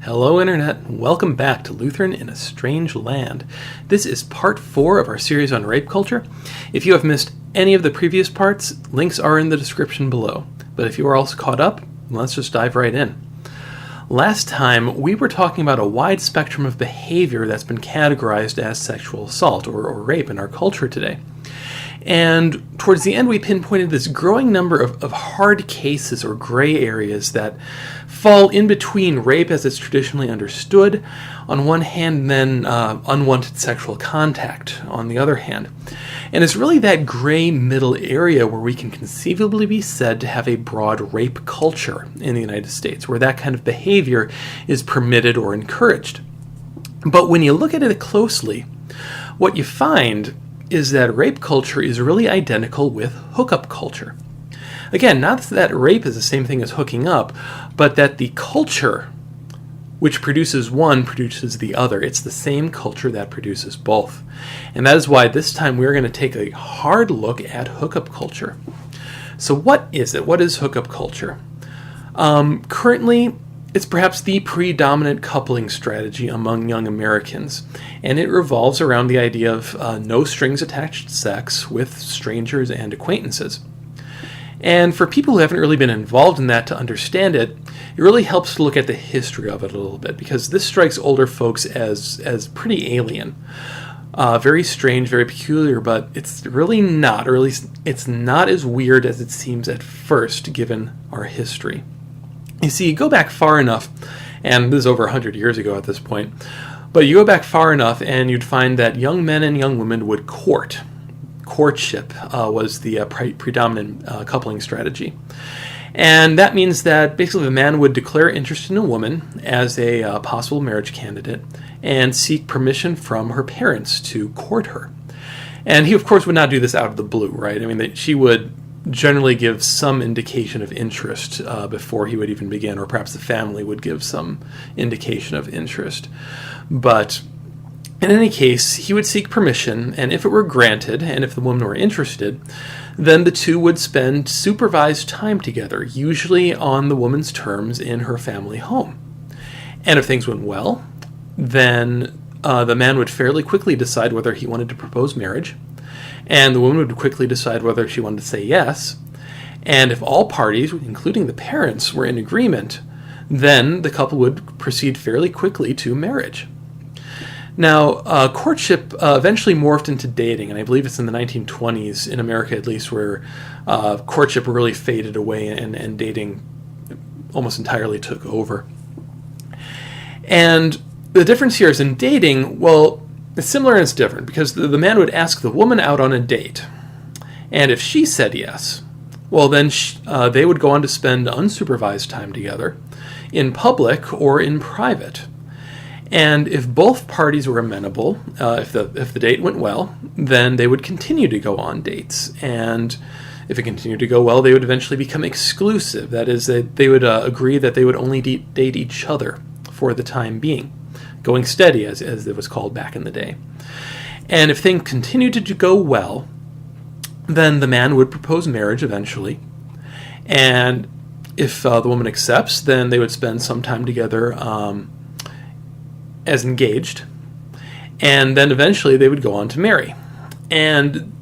Hello Internet, welcome back to Lutheran in a Strange Land. This is part 4 of our series on rape culture. If you have missed any of the previous parts, links are in the description below. But if you are also caught up, let's just dive right in. Last time, we were talking about a wide spectrum of behavior that's been categorized as sexual assault or rape in our culture today. And towards the end, we pinpointed this growing number of hard cases or gray areas that fall in between rape as it's traditionally understood on one hand, and then unwanted sexual contact on the other hand. And it's really that gray middle area where we can conceivably be said to have a broad rape culture in the United States, where that kind of behavior is permitted or encouraged. But when you look at it closely, what you find is that rape culture is really identical with hookup culture. Again, not that rape is the same thing as hooking up, but that the culture which produces one produces the other. It's the same culture that produces both. And that is why this time we're going to take a hard look at hookup culture. So what is it? What is hookup culture? Currently, it's perhaps the predominant coupling strategy among young Americans, and it revolves around the idea of no strings attached sex with strangers and acquaintances. And for people who haven't really been involved in that to understand it, it really helps to look at the history of it a little bit, because this strikes older folks as pretty alien. Very strange, very peculiar, but it's really not, or at least it's not as weird as it seems at first, given our history. You see, you go back far enough, and this is over 100 years ago at this point, but you go back far enough and you'd find that young men and young women would court. Courtship was the predominant coupling strategy. And that means that basically the man would declare interest in a woman as a possible marriage candidate and seek permission from her parents to court her. And he, of course, would not do this out of the blue, right? I mean, she would generally give some indication of interest before he would even begin, or perhaps the family would give some indication of interest. But in any case, he would seek permission, and if it were granted, and if the woman were interested, then the two would spend supervised time together, usually on the woman's terms in her family home. And if things went well, then the man would fairly quickly decide whether he wanted to propose marriage, and the woman would quickly decide whether she wanted to say yes. And if all parties, including the parents, were in agreement, then the couple would proceed fairly quickly to marriage. Now, courtship eventually morphed into dating, and I believe it's in the 1920s, in America at least, where courtship really faded away and dating almost entirely took over. And the difference here is in dating, well, it's similar and it's different, because the man would ask the woman out on a date, and if she said yes, well then they would go on to spend unsupervised time together, in public or in private. And if both parties were amenable, if the date went well, then they would continue to go on dates, and if it continued to go well, they would eventually become exclusive. That is, they would agree that they would only date each other for the time being. Going steady, as it was called back in the day. And if things continued to go well, then the man would propose marriage eventually. And if the woman accepts, then they would spend some time together as engaged. And then eventually they would go on to marry. And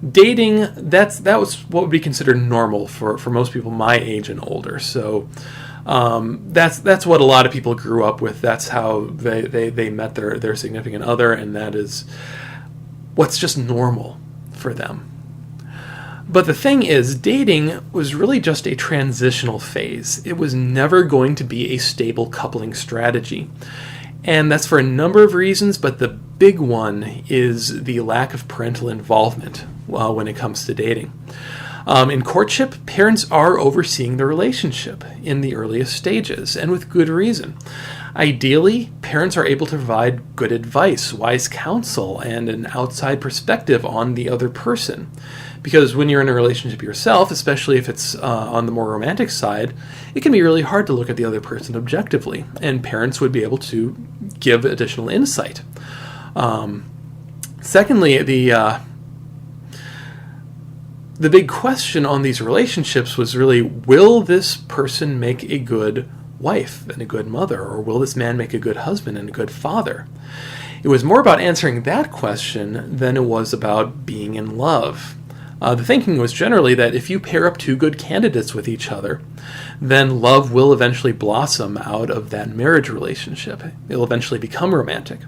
dating, that was what would be considered normal for most people my age and older. So that's what a lot of people grew up with. That's how they met their significant other, and that is what's just normal for them. But the thing is, dating was really just a transitional phase. It was never going to be a stable coupling strategy. And that's for a number of reasons, but the big one is the lack of parental involvement when it comes to dating. In courtship, parents are overseeing the relationship in the earliest stages, and with good reason. Ideally, parents are able to provide good advice, wise counsel, and an outside perspective on the other person. Because when you're in a relationship yourself, especially if it's on the more romantic side, it can be really hard to look at the other person objectively, and parents would be able to give additional insight. Secondly, the big question on these relationships was really, will this person make a good wife and a good mother? Or will this man make a good husband and a good father? It was more about answering that question than it was about being in love. The thinking was generally that if you pair up two good candidates with each other, then love will eventually blossom out of that marriage relationship. It'll eventually become romantic.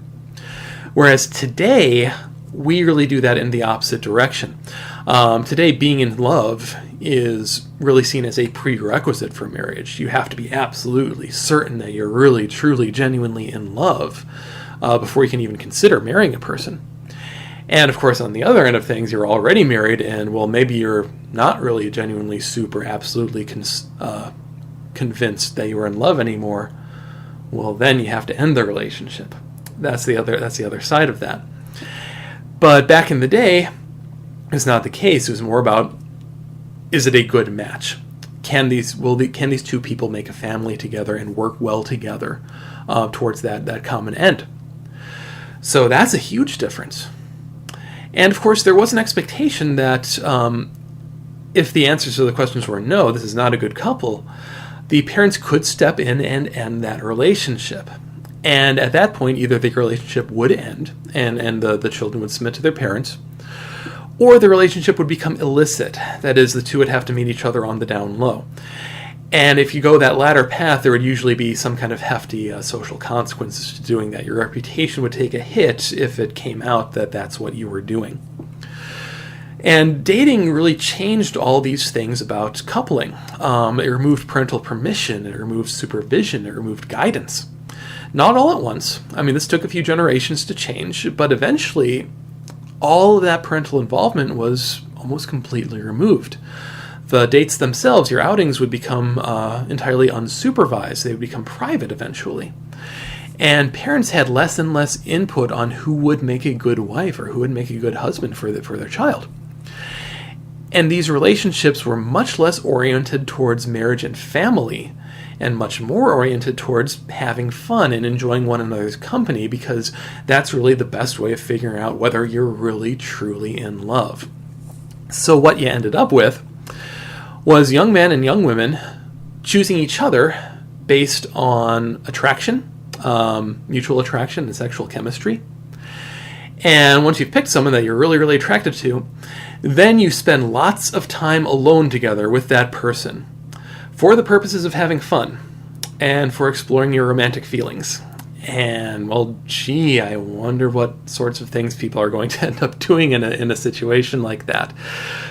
Whereas today, we really do that in the opposite direction. Today, being in love is really seen as a prerequisite for marriage. You have to be absolutely certain that you're really, truly, genuinely in love before you can even consider marrying a person. And of course, on the other end of things, you're already married, and well, maybe you're not really genuinely, super, absolutely convinced that you are in love anymore. Well, then you have to end the relationship. That's the other side of that. But back in the day, it's not the case. It was more about, is it a good match? Can these two people make a family together and work well together towards that common end? So that's a huge difference. And of course, there was an expectation that if the answers to the questions were no, this is not a good couple, the parents could step in and end that relationship. And at that point, either the relationship would end and the children would submit to their parents, or the relationship would become illicit. That is, the two would have to meet each other on the down low. And if you go that latter path, there would usually be some kind of hefty social consequences to doing that. Your reputation would take a hit if it came out that that's what you were doing. And dating really changed all these things about coupling. It removed parental permission, it removed supervision, it removed guidance. Not all at once. I mean, this took a few generations to change, but eventually all of that parental involvement was almost completely removed. The dates themselves, your outings, would become entirely unsupervised. They would become private eventually. And parents had less and less input on who would make a good wife or who would make a good husband for their child. And these relationships were much less oriented towards marriage and family, and much more oriented towards having fun and enjoying one another's company, because that's really the best way of figuring out whether you're really, truly in love. So what you ended up with was young men and young women choosing each other based on attraction, mutual attraction and sexual chemistry. And once you've picked someone that you're really, really attracted to, then you spend lots of time alone together with that person for the purposes of having fun and for exploring your romantic feelings. And, well, gee, I wonder what sorts of things people are going to end up doing in a situation like that.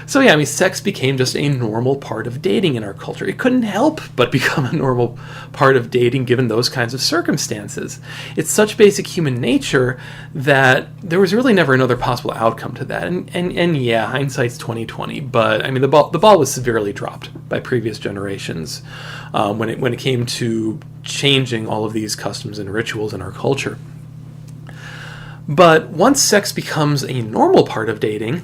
So yeah, I mean, sex became just a normal part of dating in our culture. It couldn't help but become a normal part of dating given those kinds of circumstances. It's such basic human nature that there was really never another possible outcome to that. And yeah, hindsight's 20/20, but I mean, the ball was severely dropped by previous generations when it came to changing all of these customs and rituals in our culture. But once sex becomes a normal part of dating,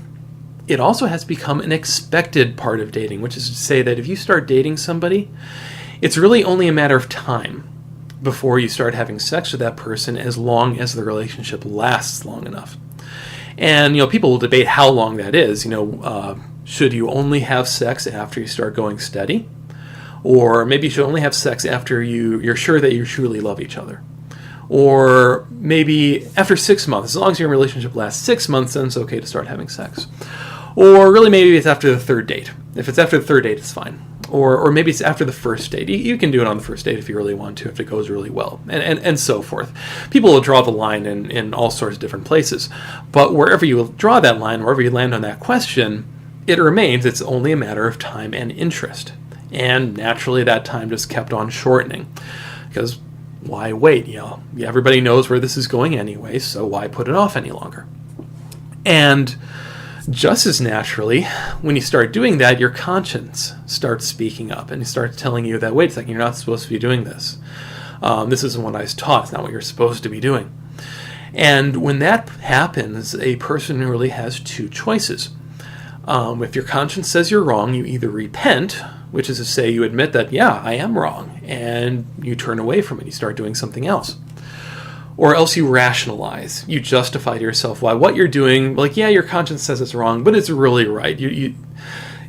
it also has become an expected part of dating, which is to say that if you start dating somebody, it's really only a matter of time before you start having sex with that person, as long as the relationship lasts long enough. And, people will debate how long that is. Should you only have sex after you start going steady? Or maybe you should only have sex after you're sure that you truly love each other. Or maybe after 6 months. As long as your relationship lasts 6 months, then it's okay to start having sex. Or really maybe it's after the third date. If it's after the third date, it's fine. Or maybe it's after the first date. You can do it on the first date if you really want to, if it goes really well, and so forth. People will draw the line in all sorts of different places. But wherever you draw that line, wherever you land on that question, it remains, it's only a matter of time and interest. And naturally, that time just kept on shortening. Because why wait? Everybody knows where this is going anyway, so why put it off any longer? And just as naturally, when you start doing that, your conscience starts speaking up and it starts telling you that, wait a second, you're not supposed to be doing this. This isn't what I was taught. It's not what you're supposed to be doing. And when that happens, a person really has two choices. If your conscience says you're wrong, you either repent, which is to say you admit that, yeah, I am wrong, and you turn away from it, you start doing something else. Or else you rationalize, you justify to yourself why what you're doing, yeah, your conscience says it's wrong, but it's really right.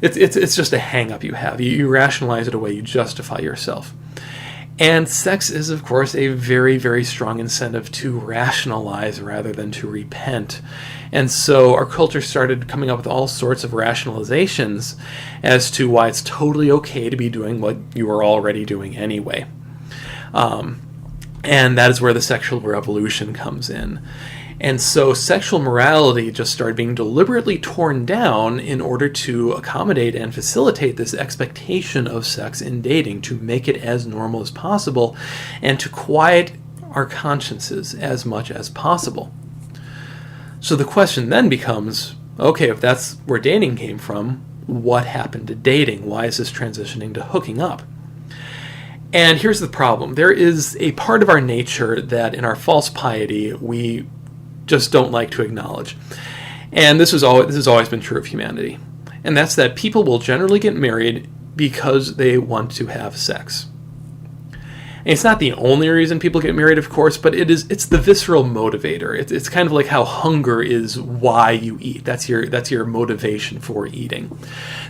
It's just a hang-up you have. You rationalize it away, you justify yourself. And sex is, of course, a very, very strong incentive to rationalize rather than to repent. And so our culture started coming up with all sorts of rationalizations as to why it's totally okay to be doing what you were already doing anyway. And that is where the sexual revolution comes in. And so sexual morality just started being deliberately torn down in order to accommodate and facilitate this expectation of sex in dating, to make it as normal as possible, and to quiet our consciences as much as possible. So the question then becomes, okay, if that's where dating came from, what happened to dating? Why is this transitioning to hooking up? And here's the problem. There is a part of our nature that in our false piety we just don't like to acknowledge. And this has always been true of humanity. And that's that people will generally get married because they want to have sex. And it's not the only reason people get married, of course, but it's the visceral motivator. It's kind of like how hunger is why you eat. That's your motivation for eating.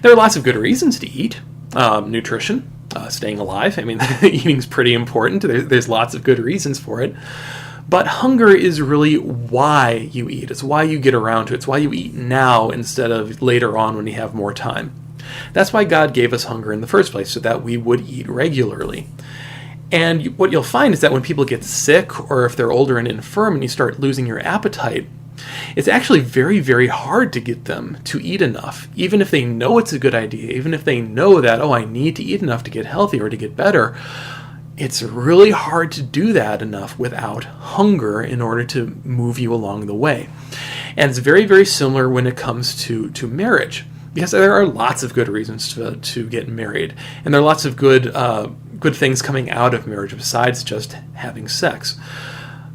There are lots of good reasons to eat. Nutrition, staying alive. I mean, eating's pretty important. There's lots of good reasons for it. But hunger is really why you eat. It's why you get around to it. It's why you eat now instead of later on when you have more time. That's why God gave us hunger in the first place, so that we would eat regularly. And what you'll find is that when people get sick, or if they're older and infirm and you start losing your appetite, it's actually very, very hard to get them to eat enough, even if they know it's a good idea, even if they know that, I need to eat enough to get healthy or to get better. It's really hard to do that enough without hunger in order to move you along the way. And it's very, very similar when it comes to marriage, because there are lots of good reasons to get married, and there are lots of good things coming out of marriage besides just having sex.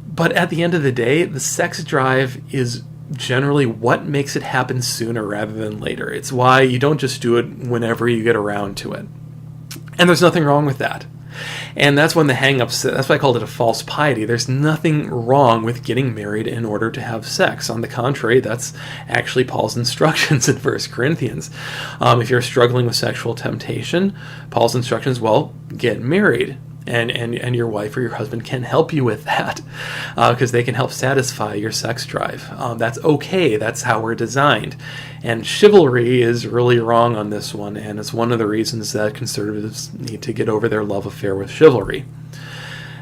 But at the end of the day, the sex drive is generally what makes it happen sooner rather than later. It's why you don't just do it whenever you get around to it. And there's nothing wrong with that. And that's when the hang-ups, that's why I called it a false piety. There's nothing wrong with getting married in order to have sex. On the contrary, that's actually Paul's instructions in 1 Corinthians. If you're struggling with sexual temptation, Paul's instructions, get married. And your wife or your husband can help you with that because they can help satisfy your sex drive. That's okay. That's how we're designed. And chivalry is really wrong on this one, and it's one of the reasons that conservatives need to get over their love affair with chivalry.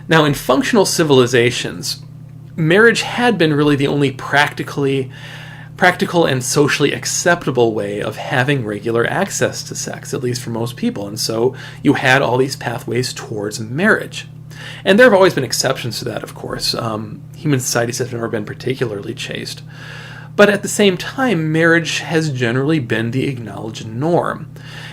Now, in functional civilizations, marriage had been really the only practical and socially acceptable way of having regular access to sex, at least for most people. And so you had all these pathways towards marriage. And there have always been exceptions to that, of course. Human societies have never been particularly chaste. But at the same time, marriage has generally been the acknowledged norm.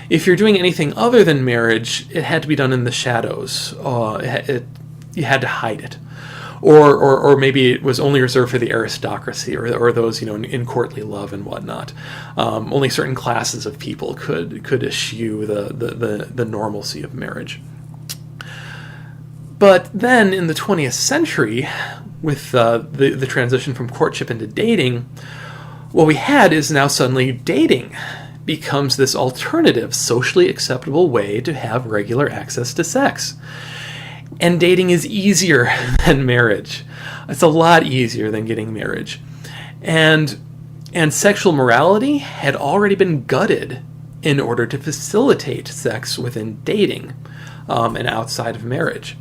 If you're doing anything other than marriage, it had to be done in the shadows. You had to hide it. Or maybe it was only reserved for the aristocracy or those in courtly love and whatnot. Only certain classes of people could eschew the normalcy of marriage. But then in the 20th century, with the transition from courtship into dating, what we had is now suddenly dating becomes this alternative, socially acceptable way to have regular access to sex. And dating is easier than marriage. It's a lot easier than getting marriage. And sexual morality had already been gutted in order to facilitate sex within dating and outside of marriage.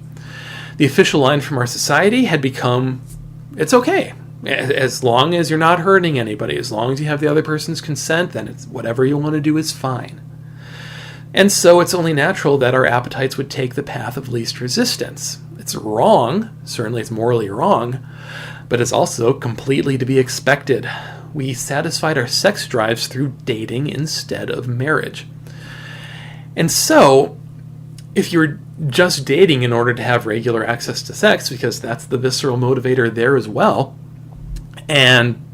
The official line from our society had become, it's okay. As long as you're not hurting anybody, as long as you have the other person's consent, then it's whatever you want to do is fine. And so it's only natural that our appetites would take the path of least resistance. It's wrong, certainly it's morally wrong, but it's also completely to be expected. We satisfied our sex drives through dating instead of marriage. And so, if you're just dating in order to have regular access to sex, because that's the visceral motivator there as well, and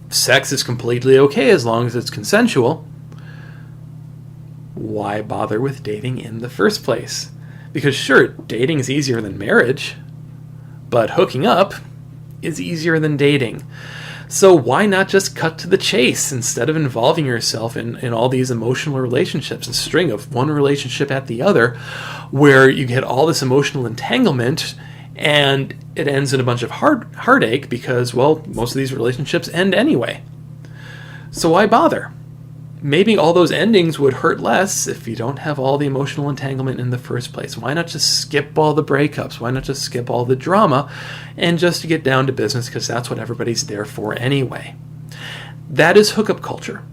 sex is completely okay as long as it's consensual, why bother with dating in the first place? Because sure, dating is easier than marriage, but hooking up is easier than dating. So why not just cut to the chase instead of involving yourself in all these emotional relationships, a string of one relationship at the other, where you get all this emotional entanglement and it ends in a bunch of heartache because, well, most of these relationships end anyway. So why bother? Maybe all those endings would hurt less if you don't have all the emotional entanglement in the first place. Why not just skip all the breakups? Why not just skip all the drama and just get down to business, because that's what everybody's there for anyway. That is hookup culture.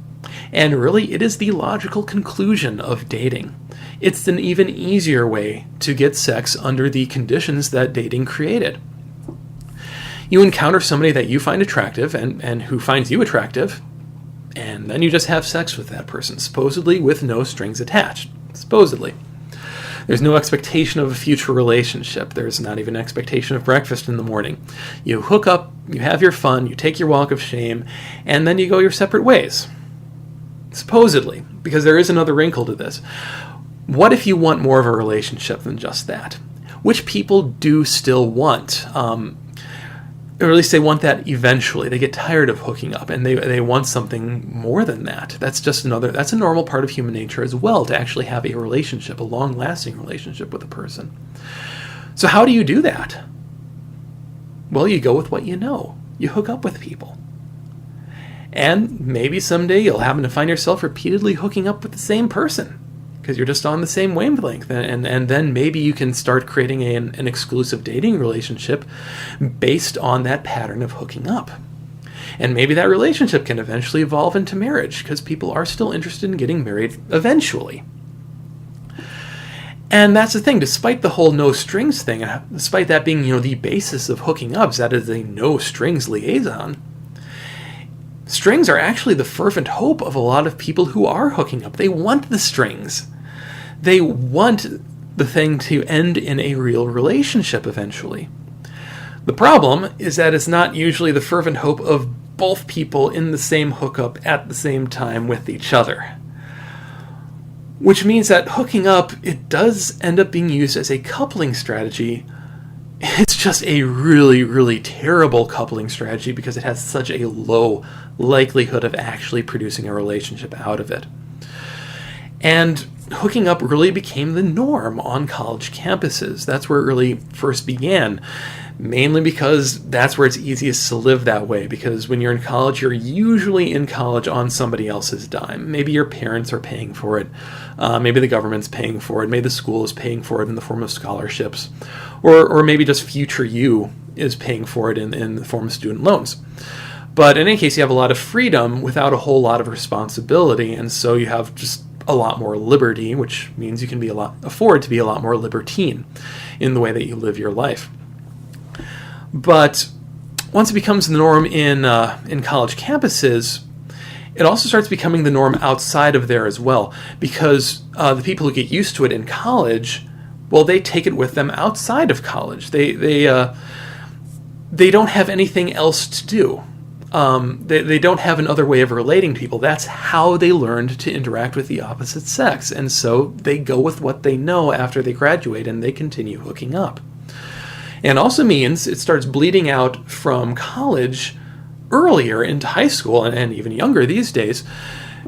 And really, it is the logical conclusion of dating. It's an even easier way to get sex under the conditions that dating created. You encounter somebody that you find attractive and who finds you attractive, and then you just have sex with that person, supposedly with no strings attached. Supposedly. There's no expectation of a future relationship. There's not even an expectation of breakfast in the morning. You hook up, you have your fun, you take your walk of shame, and then you go your separate ways. Supposedly, because there is another wrinkle to this. What if you want more of a relationship than just that? Which people do still want. Or at least they want that eventually. They get tired of hooking up, and they want something more than that. That's a normal part of human nature as well, to actually have a relationship, a long-lasting relationship with a person. So how do you do that? Well, you go with what you know. You hook up with people. And maybe someday you'll happen to find yourself repeatedly hooking up with the same person, because you're just on the same wavelength, and then maybe you can start creating an exclusive dating relationship based on that pattern of hooking up. And maybe that relationship can eventually evolve into marriage, because people are still interested in getting married eventually. And that's the thing, despite the whole no strings thing, despite that being, the basis of hooking up, that is a no strings liaison, strings are actually the fervent hope of a lot of people who are hooking up. They want the strings. They want the thing to end in a real relationship eventually. The problem is that it's not usually the fervent hope of both people in the same hookup at the same time with each other. Which means that hooking up, it does end up being used as a coupling strategy. It's just a really, really terrible coupling strategy because it has such a low likelihood of actually producing a relationship out of it. And hooking up really became the norm on college campuses. That's where it really first began, mainly because that's where it's easiest to live that way, because when you're in college, you're usually in college on somebody else's dime. Maybe your parents are paying for it, maybe the government's paying for it, maybe the school is paying for it in the form of scholarships, or maybe just future you is paying for it in the form of student loans. But in any case, you have a lot of freedom without a whole lot of responsibility, and so you have just a lot more liberty, which means you can afford to be a lot more libertine in the way that you live your life. But once it becomes the norm in college campuses, it also starts becoming the norm outside of there as well, because the people who get used to it in college, well, they take it with them outside of college. They don't have anything else to do. They don't have another way of relating to people. That's how they learned to interact with the opposite sex. And so they go with what they know after they graduate, and they continue hooking up. And also means it starts bleeding out from college earlier into high school, and even younger these days,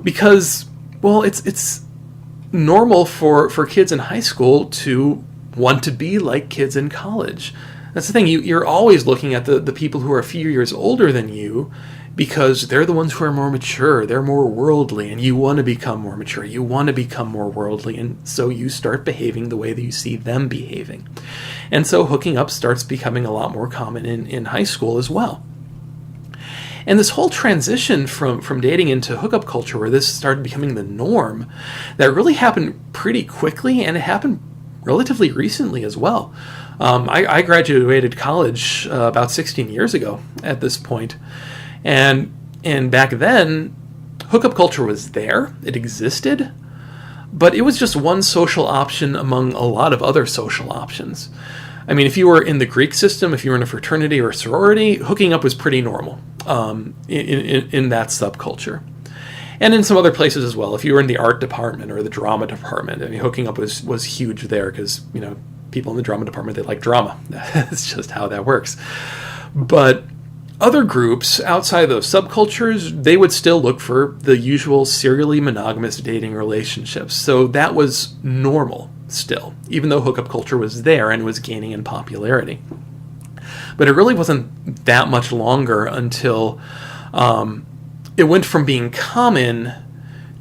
because, well, it's normal for kids in high school to want to be like kids in college. That's the thing, you're always looking at the people who are a few years older than you, because they're the ones who are more mature, they're more worldly, and you want to become more mature, you want to become more worldly, and so you start behaving the way that you see them behaving. And so hooking up starts becoming a lot more common in high school as well. And this whole transition from dating into hookup culture, where this started becoming the norm, that really happened pretty quickly, and it happened relatively recently as well. I graduated college about 16 years ago at this point, and back then, hookup culture was there, it existed, but it was just one social option among a lot of other social options. I mean, if you were in the Greek system, if you were in a fraternity or a sorority, hooking up was pretty normal in that subculture. And in some other places as well. If you were in the art department or the drama department, I mean, hooking up was huge there because, people in the drama department, they like drama. That's just how that works. But Other groups outside of those subcultures, they would still look for the usual serially monogamous dating relationships. So that was normal still, even though hookup culture was there and was gaining in popularity. But it really wasn't that much longer until it went from being common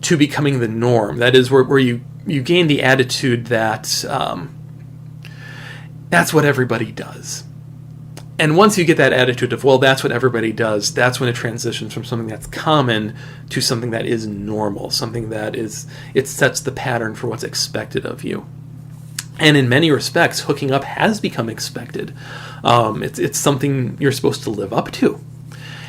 to becoming the norm. That is where you gain the attitude that that's what everybody does. And once you get that attitude of, well, that's what everybody does, that's when it transitions from something that's common to something that is normal, something that it sets the pattern for what's expected of you. And in many respects, hooking up has become expected. It's something you're supposed to live up to.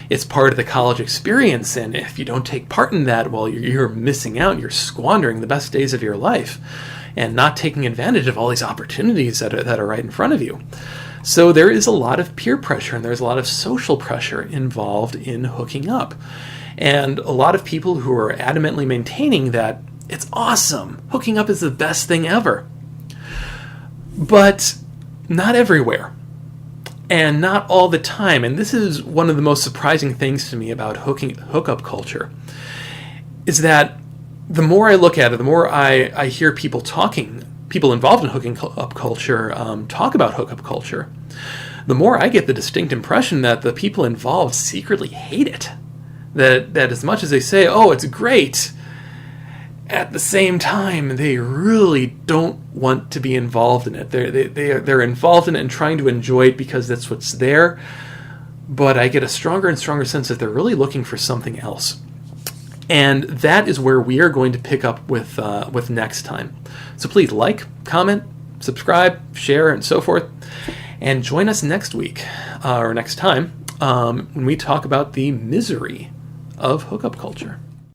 It's part of the college experience, and if you don't take part in that, well, you're missing out. You're squandering the best days of your life and not taking advantage of all these opportunities that are right in front of you. So there is a lot of peer pressure and there's a lot of social pressure involved in hooking up. And a lot of people who are adamantly maintaining that it's awesome, hooking up is the best thing ever. But not everywhere. And not all the time. And this is one of the most surprising things to me about hookup culture, is that the more I look at it, the more I hear people involved in hooking up culture talk about hookup culture, the more I get the distinct impression that the people involved secretly hate it. That as much as they say, oh, it's great, at the same time, they really don't want to be involved in it. They're involved in it and trying to enjoy it because that's what's there, but I get a stronger and stronger sense that they're really looking for something else. And that is where we are going to pick up with next time. So please like, comment, subscribe, share, and so forth. And join us next week, or next time, when we talk about the misery of hookup culture.